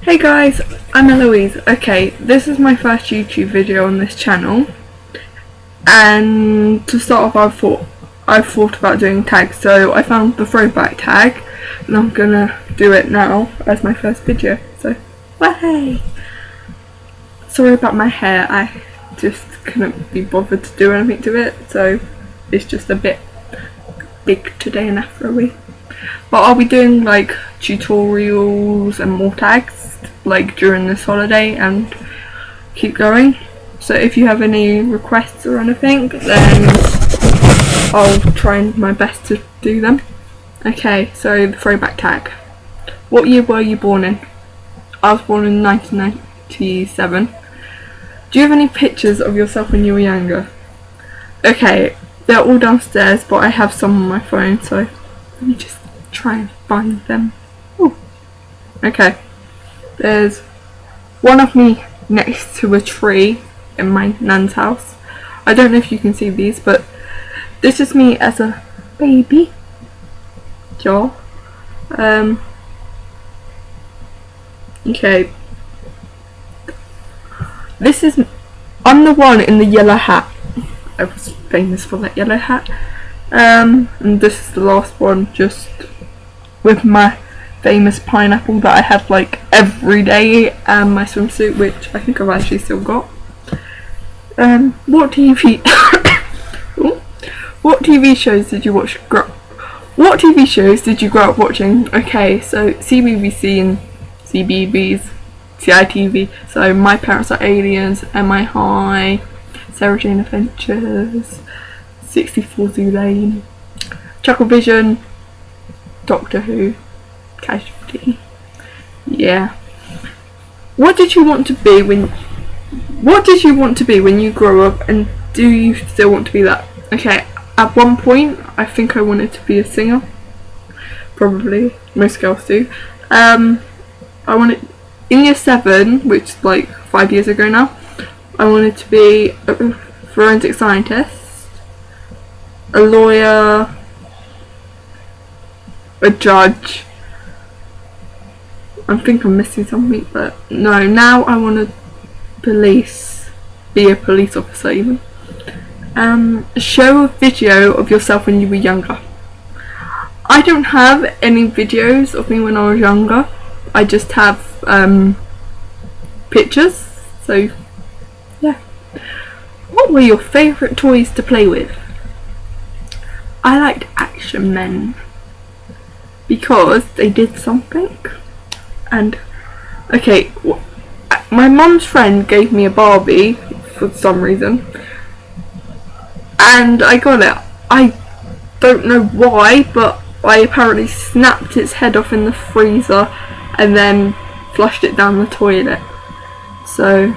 Hey guys, I'm Eloise. Okay, this is my first YouTube video on this channel, and to start off I've thought about doing tags, so I found the throwback tag and I'm gonna do it now as my first video. So, hey! Sorry about my hair, I just couldn't be bothered to do anything to it, so it's just a bit big today and afro-y. But I'll be doing like tutorials and more tags like during this holiday and keep going. So if you have any requests or anything, then I'll try my best to do them. Okay, so the throwback tag. What year were you born in? I was born in 1997. Do you have any pictures of yourself when you were younger? Okay, they're all downstairs, but I have some on my phone, so let me just try and find them. Ooh. Okay, there's one of me next to a tree in my nan's house. I don't know if you can see these, but this is me as a baby. Sure. Okay, I'm the one in the yellow hat. I was famous for that yellow hat. And this is the last one, just with my famous pineapple that I have like every day, and my swimsuit, which I think I've actually still got. What TV what TV shows did you watch What TV shows did you grow up watching? Okay, so CBBC and CBeebies, CITV. So My Parents Are Aliens, MI High, Sarah Jane Adventures, 64 Zoo Lane, Chucklevision, Doctor Who, Casualty. Yeah. What did you want to be when you grow up, and do you still want to be that? Okay, at one point I think I wanted to be a singer. Probably, most girls do. I wanted, in year 7, which is like 5 years ago now, I wanted to be a forensic scientist, a lawyer, a judge. I think I'm missing something, but no, now I want to be a police officer even. Show a video of yourself when you were younger. I don't have any videos of me when I was younger. I just have pictures, so yeah. What were your favourite toys to play with? I liked Action Men because they did something. And okay, my mum's friend gave me a Barbie for some reason, and I got it. I don't know why, but I apparently snapped its head off in the freezer and then flushed it down the toilet. So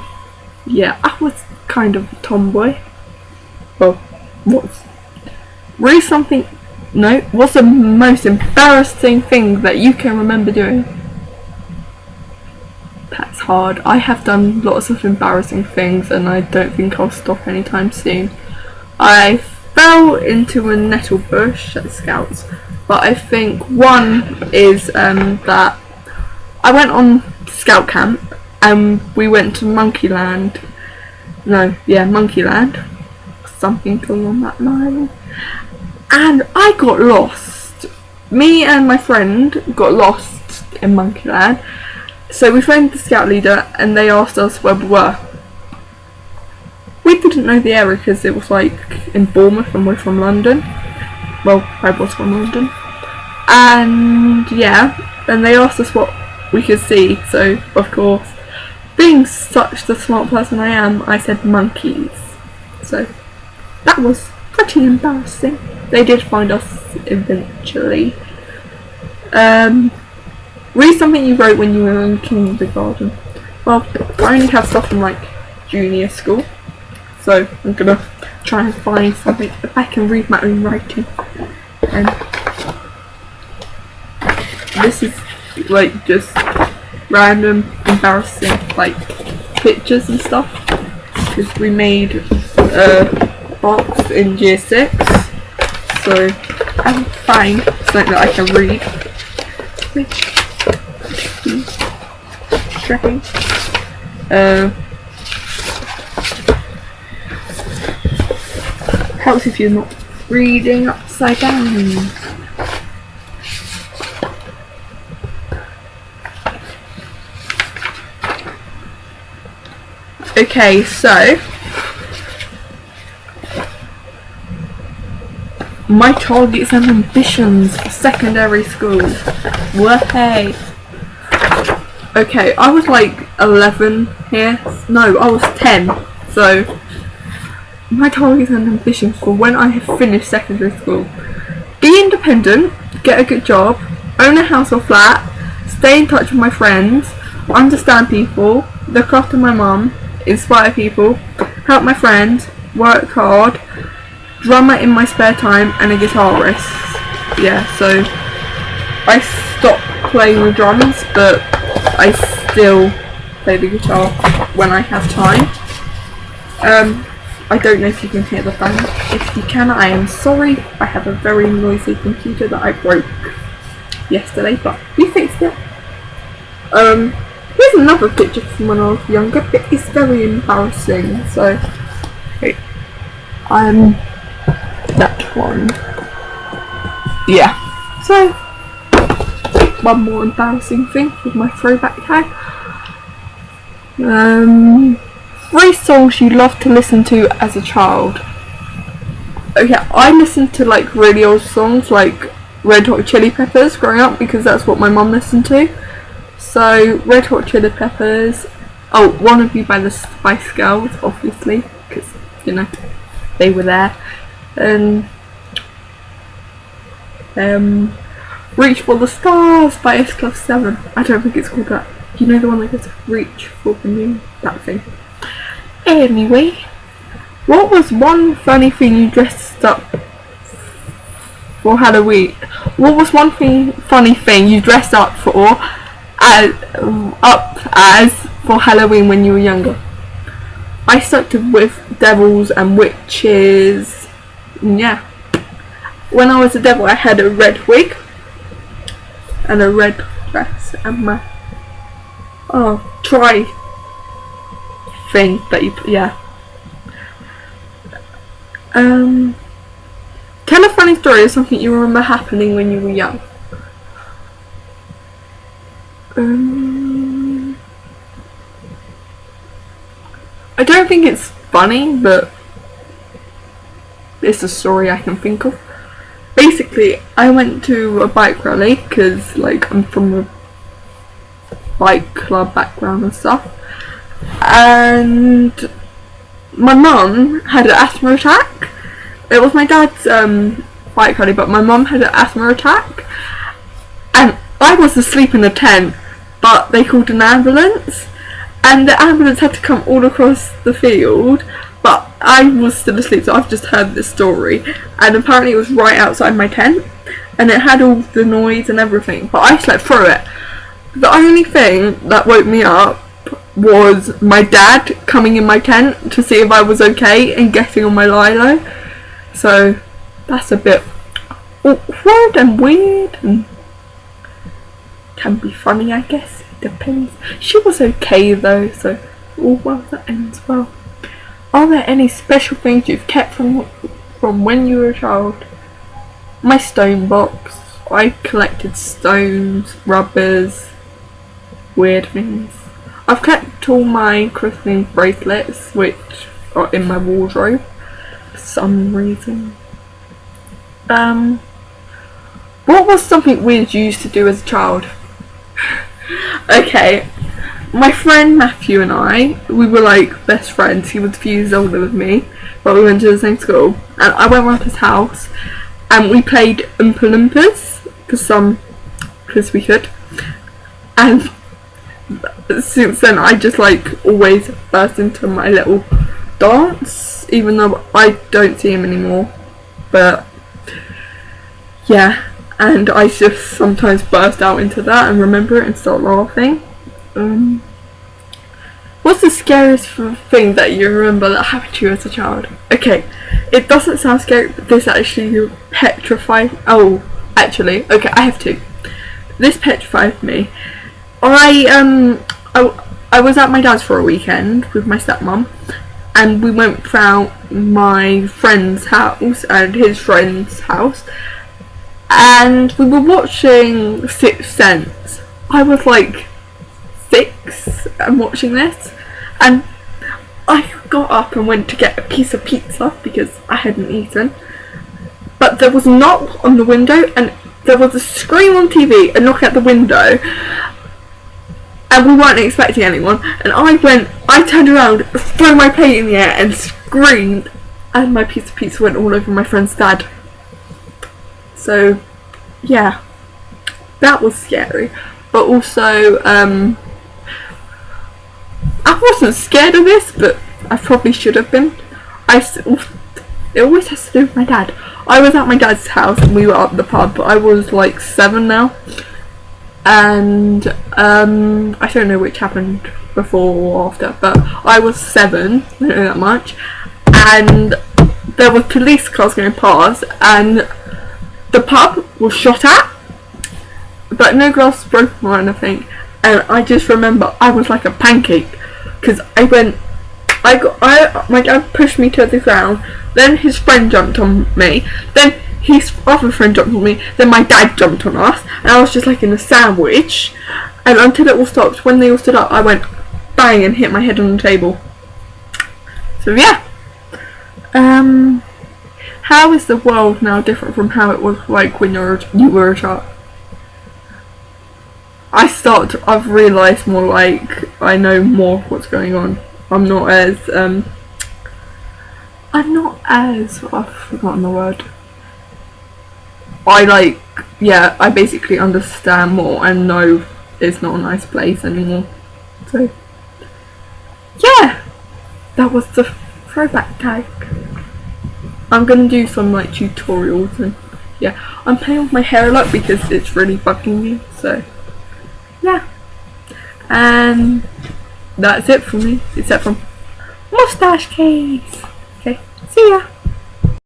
yeah, I was kind of a tomboy. Well, what's the most embarrassing thing that you can remember doing? That's hard. I have done lots of embarrassing things, and I don't think I'll stop anytime soon. I fell into a nettle bush at Scouts, but I think one is that I went on Scout camp and we went to Monkeyland, something along that line, and I got lost. Me and my friend got lost in Monkeyland. So we phoned the scout leader and they asked us where we were. We didn't know the area because it was like in Bournemouth and we're from London. Well, I was from London. And yeah, and they asked us what we could see. So of course, being such the smart person I am, I said monkeys. So that was pretty embarrassing. They did find us eventually. Read something you wrote when you were in kindergarten. Well, I only have stuff from like junior school, so I'm gonna try and find something if I can read my own writing. And this is like just random embarrassing like pictures and stuff, because we made a box in year 6, so I'll find something that I can read. ashtray. Helps if you're not reading upside down. Okay, so my targets and ambitions for secondary school. Way. Okay, I was like 11 here. No, I was 10. So my targets and ambitions for when I have finished secondary school: be independent, get a good job, own a house or flat, stay in touch with my friends, understand people, look after my mum, inspire people, help my friends, work hard, drummer in my spare time, and a guitarist. Yeah, so I stopped playing the drums, but I still play the guitar when I have time. I don't know if you can hear the fan. If you can, I am sorry. I have a very noisy computer that I broke yesterday, but we fixed it. Here's another picture from when I was younger, but it's very embarrassing. So, okay, that one. Yeah. So, one more embarrassing thing with my throwback tag. 3 songs you love to listen to as a child. Okay, I listened to like really old songs like Red Hot Chili Peppers growing up because that's what my mum listened to. So Red Hot Chili Peppers. Oh, Wanna Be by the Spice Girls, obviously, because you know they were there. And Reach for the Stars by S Club 7. I don't think it's called that. You know the one that goes Reach for the Moon, that thing. Anyway, what was one funny thing you dressed up for Halloween? What was one funny thing you dressed up as for Halloween when you were younger? I stuck to with devils and witches. Yeah. When I was a devil, I had a red wig and a red dress and my try thing that you put, yeah. Tell a funny story of something you remember happening when you were young. I don't think it's funny, but it's a story I can think of. Basically, I went to a bike rally because, like, I'm from a bike club background and stuff, and my mum had an asthma attack. It was my dad's bike rally, but my mum had an asthma attack, and I was asleep in the tent, but they called an ambulance, and the ambulance had to come all across the field, but I was still asleep, so I've just heard this story, and apparently it was right outside my tent, and it had all the noise and everything, but I slept through it. The only thing that woke me up was my dad coming in my tent to see if I was okay and getting on my lilo. So that's a bit awkward and weird and can be funny, I guess. It depends. She was okay though, so all well that ends well. Are there any special things you've kept from when you were a child? My stone box. I collected stones, rubbers, weird things. I've kept all my christening bracelets, which are in my wardrobe for some reason. What was something weird you used to do as a child? Okay, my friend Matthew and we were like best friends. He was a few years older than me, but we went to the same school. And I went round his house and we played Oompa Loompas because we could. And since then I just like always burst into my little dance, even though I don't see him anymore. But yeah, and I just sometimes burst out into that and remember it and start laughing. What's the scariest thing that you remember that happened to you as a child? Okay, it doesn't sound scary, but this actually petrified. Oh, actually, okay, I have two. This petrified me. I I was at my dad's for a weekend with my stepmom, and we went round my friend's house and his friend's house, and we were watching Sixth Sense. I was like 6 and watching this, and I got up and went to get a piece of pizza because I hadn't eaten, but there was a knock on the window and there was a scream on TV, a knock at the window, and we weren't expecting anyone, and I turned around, threw my plate in the air and screamed, and my piece of pizza went all over my friend's dad. So yeah, that was scary, but also I wasn't scared of this, but I probably should have been. It always has to do with my dad. I was at my dad's house and we were at the pub, but I was like 7 now, and I don't know which happened before or after, but I was 7, I don't know that much, and there were police cars going past and the pub was shot at, but no glass was broken or anything, and I just remember I was like a pancake, because my dad pushed me to the ground, then his friend jumped on me, then his other friend jumped on me, then my dad jumped on us, and I was just like in a sandwich, and until it all stopped, when they all stood up, I went bang and hit my head on the table. So yeah. How is the world now different from how it was like when you were a child? I've realised more, like, I know more what's going on. I'm not as, I've forgotten the word. I basically understand more and know it's not a nice place anymore. So, yeah, that was the throwback tag. I'm gonna do some like tutorials, and yeah, I'm playing with my hair a lot because it's really bugging me, so yeah. And that's it for me, except from mustache case. Okay, see ya.